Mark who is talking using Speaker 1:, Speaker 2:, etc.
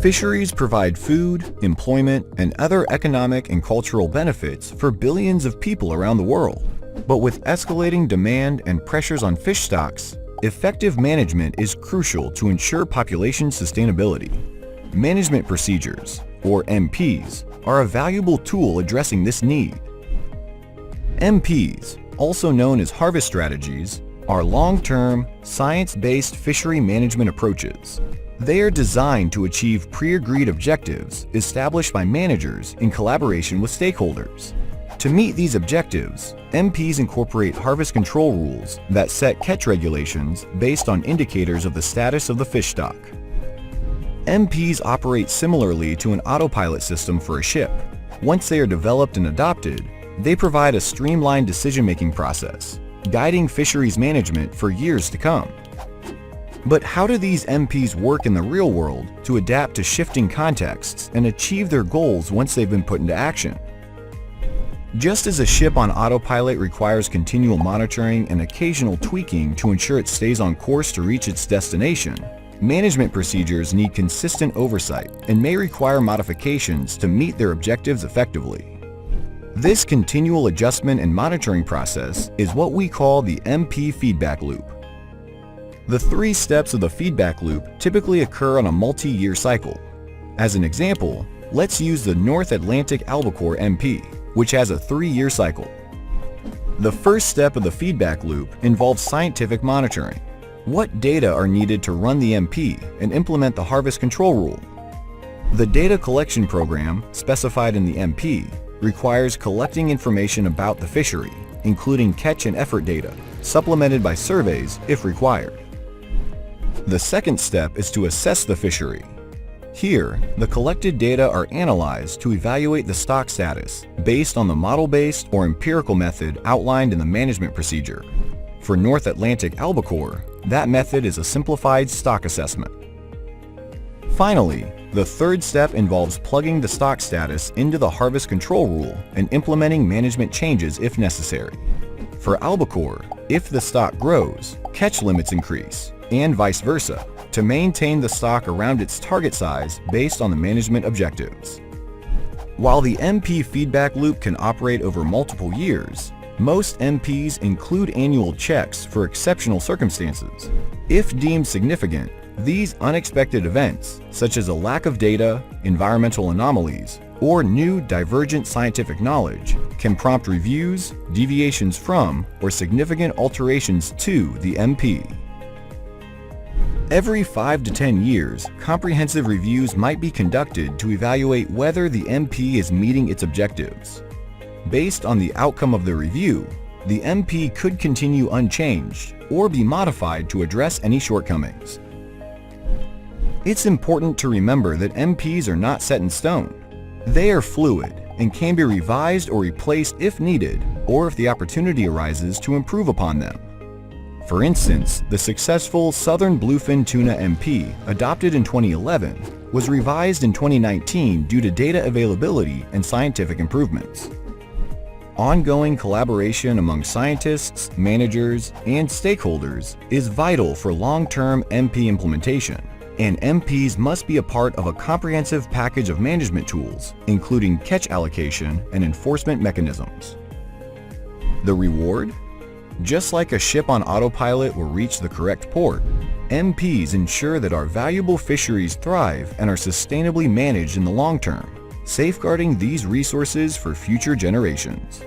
Speaker 1: Fisheries provide food, employment, and other economic and cultural benefits for billions of people around the world. But with escalating demand and pressures on fish stocks, effective management is crucial to ensure population sustainability. Management procedures, or MPs, are a valuable tool addressing this need. MPs, also known as harvest strategies, are long-term, science-based fishery management approaches. They are designed to achieve pre-agreed objectives established by managers in collaboration with stakeholders. To meet these objectives, MPs incorporate harvest control rules that set catch regulations based on indicators of the status of the fish stock. MPs operate similarly to an autopilot system for a ship. Once they are developed and adopted, they provide a streamlined decision-making process, guiding fisheries management for years to come. But how do these MPs work in the real world to adapt to shifting contexts and achieve their goals once they've been put into action? Just as a ship on autopilot requires continual monitoring and occasional tweaking to ensure it stays on course to reach its destination, management procedures need consistent oversight and may require modifications to meet their objectives effectively. This continual adjustment and monitoring process is what we call the MP feedback loop. The 3 steps of the feedback loop typically occur on a multi-year cycle. As an example, let's use the North Atlantic albacore MP, which has a 3-year cycle. The first step of the feedback loop involves scientific monitoring. What data are needed to run the MP and implement the harvest control rule? The data collection program, specified in the MP, requires collecting information about the fishery, including catch and effort data, supplemented by surveys if required. The second step is to assess the fishery. Here, the collected data are analyzed to evaluate the stock status based on the model-based or empirical method outlined in the management procedure. For North Atlantic albacore, that method is a simplified stock assessment. Finally, the third step involves plugging the stock status into the harvest control rule and implementing management changes if necessary. For albacore, if the stock grows, catch limits increase, and vice versa, to maintain the stock around its target size based on the management objectives. While the MP feedback loop can operate over multiple years, most MPs include annual checks for exceptional circumstances. If deemed significant, these unexpected events, such as a lack of data, environmental anomalies, or new divergent scientific knowledge, can prompt reviews, deviations from, or significant alterations to the MP. Every 5 to 10 years, comprehensive reviews might be conducted to evaluate whether the MP is meeting its objectives. Based on the outcome of the review, the MP could continue unchanged or be modified to address any shortcomings. It's important to remember that MPs are not set in stone. They are fluid and can be revised or replaced if needed, or if the opportunity arises to improve upon them. For instance, the successful Southern Bluefin Tuna MP, adopted in 2011, was revised in 2019 due to data availability and scientific improvements. Ongoing collaboration among scientists, managers, and stakeholders is vital for long-term MP implementation, and MPs must be a part of a comprehensive package of management tools, including catch allocation and enforcement mechanisms. The reward? Just like a ship on autopilot will reach the correct port, MPs ensure that our valuable fisheries thrive and are sustainably managed in the long term, safeguarding these resources for future generations.